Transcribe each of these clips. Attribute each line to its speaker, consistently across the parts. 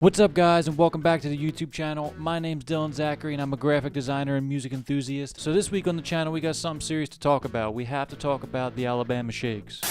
Speaker 1: What's up, guys, and welcome back to the YouTube channel. My name's Dylan Zachary, and I'm a graphic designer and music enthusiast. So this week on the channel, we got something serious to talk about. We have to talk about the Alabama Shakes.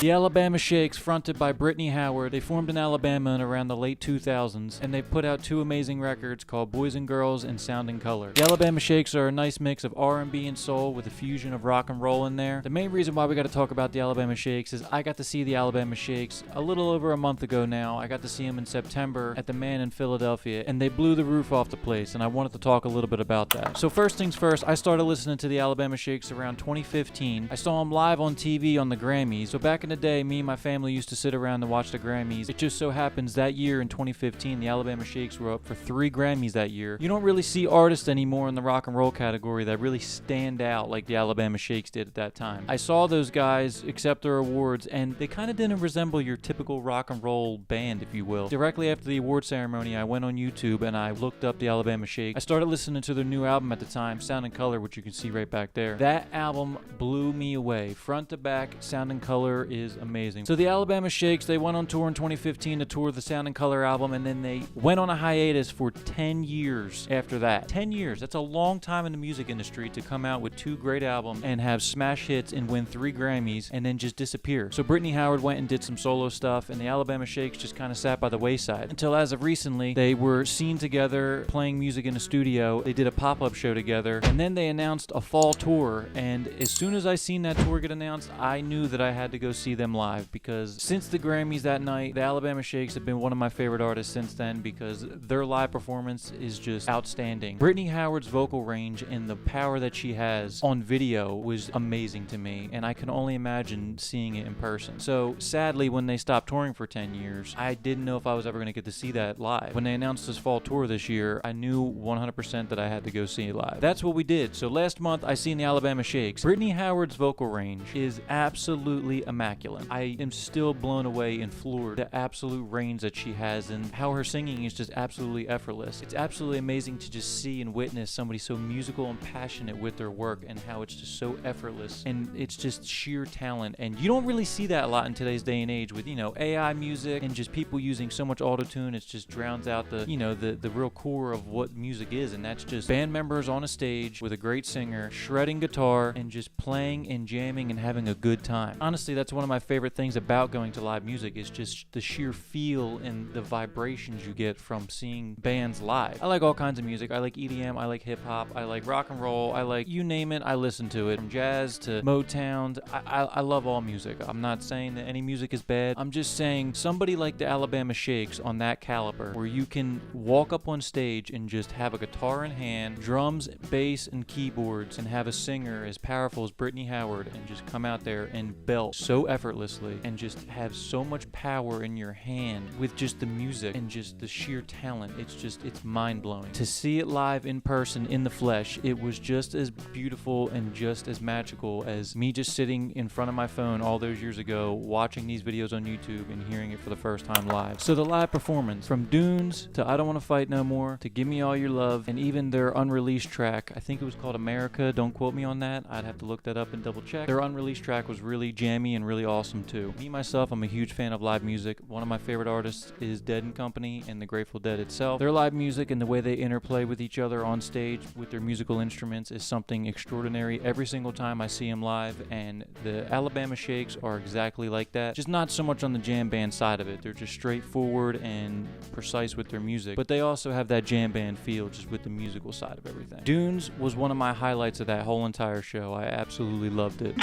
Speaker 1: The Alabama Shakes, fronted by Brittany Howard, they formed in Alabama in around the late 2000s, and they put out two amazing records called Boys and Girls and Sound and Color. The Alabama Shakes are a nice mix of R&B and soul with a fusion of rock and roll in there. The main reason why we got to talk about the Alabama Shakes is I got to see the Alabama Shakes a little over a month ago now. I got to see them in September at the Mann in Philadelphia, and they blew the roof off the place, and I wanted to talk a little bit about that. So first things first, I started listening to the Alabama Shakes around 2015. I saw them live on TV on the Grammys. So back in the day, me and my family used to sit around and watch the Grammys. It just so happens that year in 2015, the Alabama Shakes were up for 3 Grammys that year. You don't really see artists anymore in the rock and roll category that really stand out like the Alabama Shakes did at that time. I saw those guys accept their awards, and they kind of didn't resemble your typical rock and roll band, if you will. Directly after the award ceremony, I went on YouTube and I looked up the Alabama Shakes. I started listening to their new album at the time, Sound and Color, which you can see right back there. That album blew me away. Front to back, Sound and Color is amazing. So the Alabama Shakes, they went on tour in 2015 to tour the Sound and Color album, and then they went on a hiatus for 10 years after that. 10 years. That's a long time in the music industry to come out with 2 great albums and have smash hits and win 3 Grammys and then just disappear. So Brittany Howard went and did some solo stuff, and the Alabama Shakes just kind of sat by the wayside until as of recently they were seen together playing music in a studio. They did a pop-up show together, and then they announced a fall tour, and as soon as I seen that tour get announced, I knew that I had to go see them live, because since the Grammys that night, the Alabama Shakes have been one of my favorite artists since then, because their live performance is just outstanding. Brittany Howard's vocal range and the power that she has on video was amazing to me, and I can only imagine seeing it in person. So sadly, when they stopped touring for 10 years, I didn't know if I was ever going to get to see that live. When they announced this fall tour this year, I knew 100% that I had to go see it live. That's what we did. So last month, I seen the Alabama Shakes. Brittany Howard's vocal range is absolutely immaculate. I am still blown away and floored the absolute range that she has, and how her singing is just absolutely effortless. It's absolutely amazing to just see and witness somebody so musical and passionate with their work, and how it's just so effortless, and it's just sheer talent. And you don't really see that a lot in today's day and age with, AI music and just people using so much autotune. It just drowns out the real core of what music is, and that's just band members on a stage with a great singer shredding guitar and just playing and jamming and having a good time. Honestly, that's one of my favorite things about going to live music, is just the sheer feel and the vibrations you get from seeing bands live. I like all kinds of music. I like EDM, I like hip-hop, I like rock and roll, I like you name it, I listen to it. From jazz to Motown, I love all music. I'm not saying that any music is bad. I'm just saying somebody like the Alabama Shakes on that caliber, where you can walk up on stage and just have a guitar in hand, drums, bass, and keyboards, and have a singer as powerful as Brittany Howard and just come out there and belt so effortlessly and just have so much power in your hand with just the music and just the sheer talent. It's mind-blowing. To see it live in person, in the flesh, it was just as beautiful and just as magical as me just sitting in front of my phone all those years ago, watching these videos on YouTube and hearing it for the first time live. So the live performance, from Dunes to I Don't Want to Fight No More to Give Me All Your Love, and even their unreleased track, I think it was called America, don't quote me on that, I'd have to look that up and double check. Their unreleased track was really jammy and really awesome too. Me, myself, I'm a huge fan of live music. One of my favorite artists is Dead & Company and the Grateful Dead itself. Their live music and the way they interplay with each other on stage with their musical instruments is something extraordinary every single time I see them live, and the Alabama Shakes are exactly like that. Just not so much on the jam band side of it. They're just straightforward and precise with their music, but they also have that jam band feel just with the musical side of everything. Dunes was one of my highlights of that whole entire show. I absolutely loved it.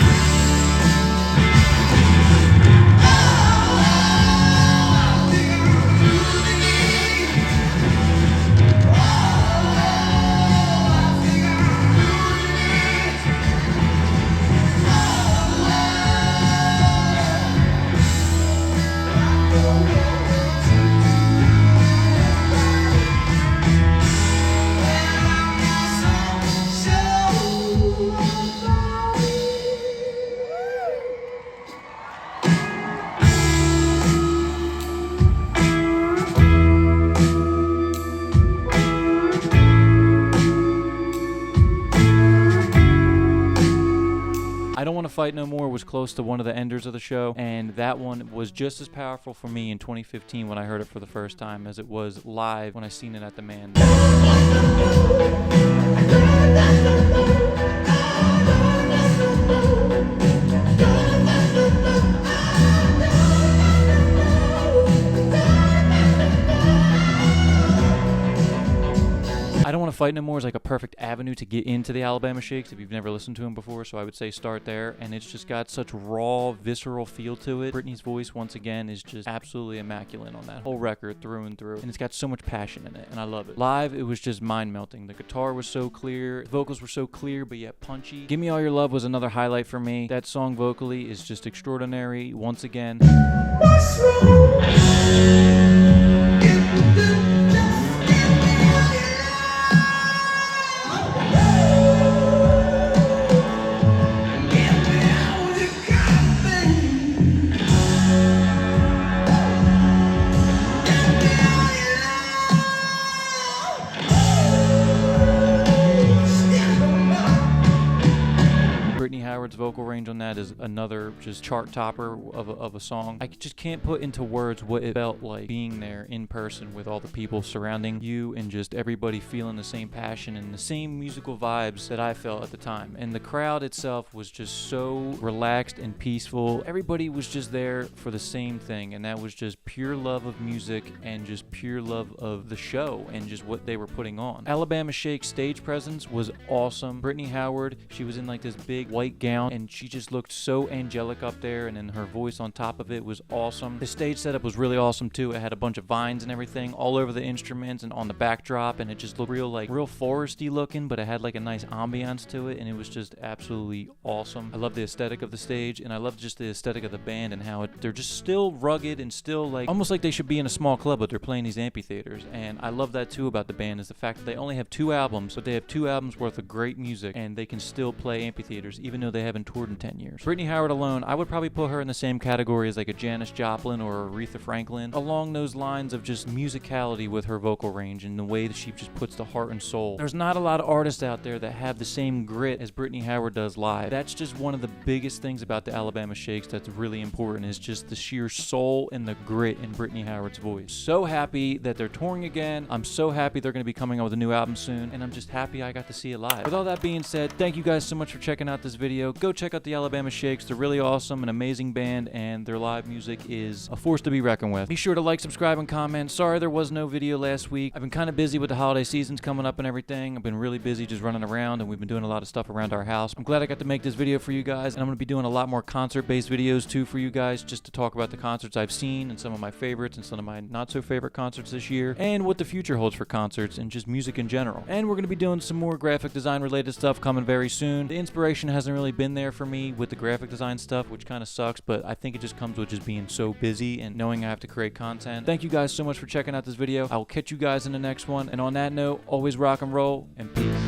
Speaker 1: Fight No More was close to one of the enders of the show, and that one was just as powerful for me in 2015 when I heard it for the first time as it was live when I seen it at the Man. I Don't Want to Fight No More is like a perfect avenue to get into the Alabama Shakes if you've never listened to them before, so I would say start there. And it's just got such raw, visceral feel to it. Brittany's voice, once again, is just absolutely immaculate on that whole record through and through, and it's got so much passion in it, and I love it. Live, it was just mind-melting. The guitar was so clear, the vocals were so clear but yet punchy. Give Me All Your Love was another highlight for me. That song vocally is just extraordinary once again. Brittany Howard's vocal range on that is another just chart topper of a song. I just can't put into words what it felt like being there in person with all the people surrounding you and just everybody feeling the same passion and the same musical vibes that I felt at the time. And the crowd itself was just so relaxed and peaceful. Everybody was just there for the same thing, and that was just pure love of music and just pure love of the show and just what they were putting on. Alabama Shake's stage presence was awesome. Brittany Howard, she was in like this big white gown and she just looked so angelic up there, and then her voice on top of it was awesome. The stage setup was really awesome too. It had a bunch of vines and everything all over the instruments and on the backdrop, and it just looked real foresty looking, but it had like a nice ambiance to it, and it was just absolutely awesome. I love the aesthetic of the stage, and I love just the aesthetic of the band and how they're just still rugged and still like almost like they should be in a small club, but they're playing these amphitheaters. And I love that too about the band, is the fact that they only have 2 albums, but they have 2 albums worth of great music, and they can still play amphitheaters even though they haven't toured in 10 years. Brittany Howard alone, I would probably put her in the same category as like a Janis Joplin or Aretha Franklin, along those lines of just musicality with her vocal range and the way that she just puts the heart and soul. There's not a lot of artists out there that have the same grit as Brittany Howard does live. That's just one of the biggest things about the Alabama Shakes that's really important, is just the sheer soul and the grit in Brittany Howard's voice. So happy that they're touring again. I'm so happy they're going to be coming out with a new album soon, and I'm just happy I got to see it live. With all that being said, thank you guys so much for checking out this video. Go check out the Alabama Shakes. They're really awesome, an amazing band, and their live music is a force to be reckoned with. Be sure to like, subscribe, and comment. Sorry there was no video last week. I've been kind of busy with the holiday seasons coming up and everything. I've been really busy just running around, and we've been doing a lot of stuff around our house. I'm glad I got to make this video for you guys, and I'm going to be doing a lot more concert-based videos too for you guys, just to talk about the concerts I've seen and some of my favorites and some of my not-so-favorite concerts this year, and what the future holds for concerts and just music in general. And we're going to be doing some more graphic design-related stuff coming very soon. The inspiration hasn't really been there for me with the graphic design stuff, which kind of sucks, but I think it just comes with just being so busy and knowing I have to create content. Thank you guys so much for checking out this video. I will catch you guys in the next one, and on that note, always rock and roll, and peace.